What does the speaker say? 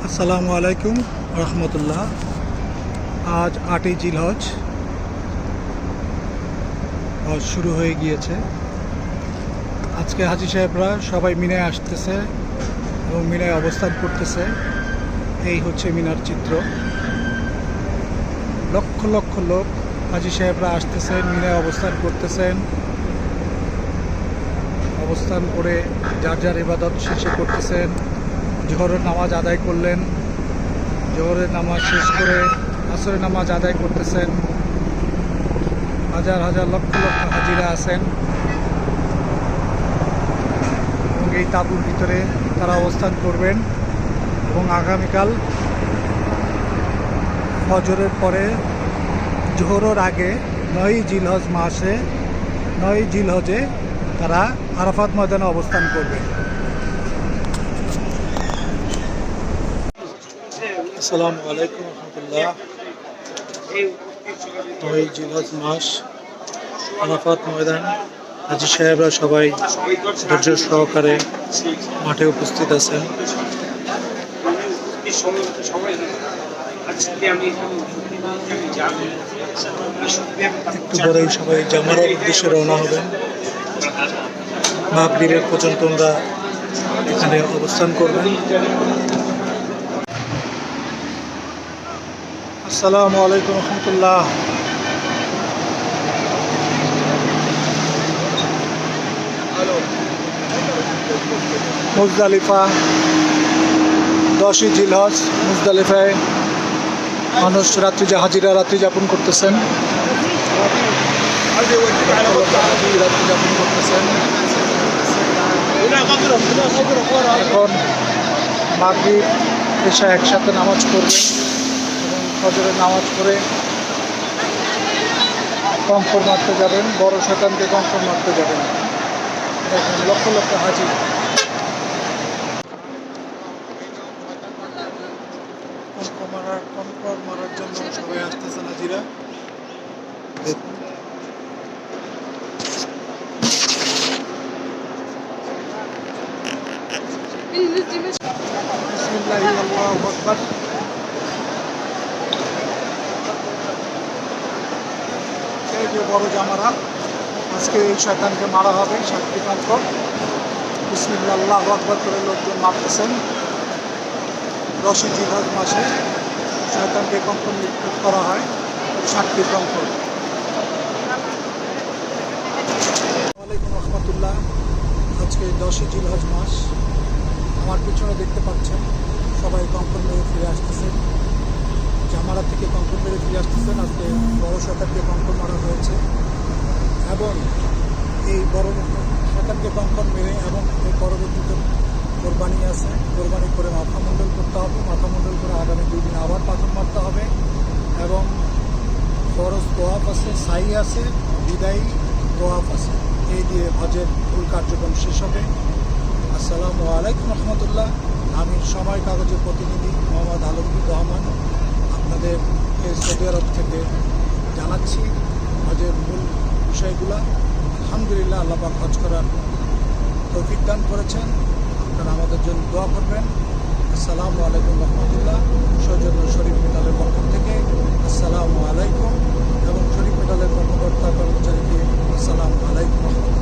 আসসালামু আলাইকুম রহমতুল্লাহ। আজ ৮ই জিলহজ, হজ শুরু হয়ে গিয়েছে। আজকে হাজি সাহেবরা সবাই মিনায় আসতেছে এবং মিনায় অবস্থান করতেছে। এই হচ্ছে মিনার চিত্র। লক্ষ লক্ষ লোক হাজি সাহেবরা আসতেছেন, মিনায় অবস্থান করতেছেন। অবস্থান করে যার যার ইবাদত শেষে করতেছেন। জোহরের নামাজ আদায় করলেন, জোহরের নামাজ শেষ করে আসরের নামাজ আদায় করতেছেন। হাজার হাজার লক্ষ লক্ষ হাজিরা আছেন এবং এই তাঁবুর ভিতরে তারা অবস্থান করবেন এবং আগামীকাল ফজরের পরে জোহরের আগে ৯ই জিলহজ মাসে ৯ই জিলহজে তারা আরাফাত ময়দানে অবস্থান করবে। আসসালামু আলাইকুম রহমতুল্লাহ। ৯ই জিলহজ মাস, আরাফাত ময়দান। হাজি সাহেবরা সবাই ধৈর্য সহকারে মাঠে উপস্থিত আছেন। একটু পরেই সবাই জামারার উদ্দেশ্যে রওনা হবেন। মাগরিবের পর্যন্ত আমরা এখানে অবস্থান করবেন। আসসালামু আলাইকুম রহমতুল্লাহ। মুজদালিফা, ১০ই জিলহজ। মুজদালিফায় মানুষ হাজিরা রাত্রি যাপন করতেছেন। রাত্রি যাপন করতেছেন। এখন মাগরিব এশা একসাথে নামাজ পড়বেন এবং ফজরের নামাজ পড়ে কঙ্কর মারতে যাবেন। বড় শয়তানকে কঙ্কর মারতে যাবেন। দেখেন লক্ষ লক্ষ হাজি। কঙ্কর মারার জন্য সবাই আসতেছেন হাজিরা। দেখুন বিসমিল্লাহি আল্লাহু আকবার। এই যে বড় জামারা, আজকে এই শয়তানকে মারা হবে। 7টি কঙ্কর বিসমিল্লাহ আল্লাহু আকবার করে লোকজন মারতেছেন। 10ই জিলহজ মাসে শয়তানকে কঙ্কর নিক্ষেপ করা হয় 7টি কঙ্কর। ওয়ালাইকুম রহমতুল্লাহ। আজকে 10ই জিলহজ মাস। আমার পিছনে দেখতে পাচ্ছেন সবাই কঙ্কর মেরে ফিরে আসতেছেন। জামারা থেকে কঙ্কর মেরে ফিরে আসতেছেন। আজকে বড় শয়তানকে কঙ্কর মারা হয়েছে এবং এই বড় শয়তানকে কঙ্কর মেরে এবং এর পরবর্তীতে কোরবানি আছে। কোরবানি করে মাথা মুন্ডল করতে হবে। মাথা মুন্ডল করে আগামী 2 দিন আবার পাথর মারতে হবে এবং ফরজ তোয়াফ আছে, সাই আছে, বিদায়ী তোয়াফ আছে। এই দিয়ে হজের মূল কার্যক্রম শেষ হবে। আসসালামু আলাইকুম রহমতুল্লাহ। আমি সময় কাগজের প্রতিনিধি মোহাম্মদ আলমগীর রহমান আপনাদের সৌদি আরব থেকে জানাচ্ছি হজের মূল বিষয়গুলো। আলহামদুলিল্লাহ, আল্লাহ পাক হজ করার তৌফিক দান করেছেন। আপনারা আমাদের জন্য দোয়া করবেন। আসসালামু আলাইকুম রহমতুল্লাহ। সৌজন্য শরীফ মেটালের পক্ষ থেকে আসসালামু আলাইকুম এবং শরীফ মেটালের কর্মকর্তা কর্মচারীকে আসসালামু আলাইকুম রহমতুল্লাহ।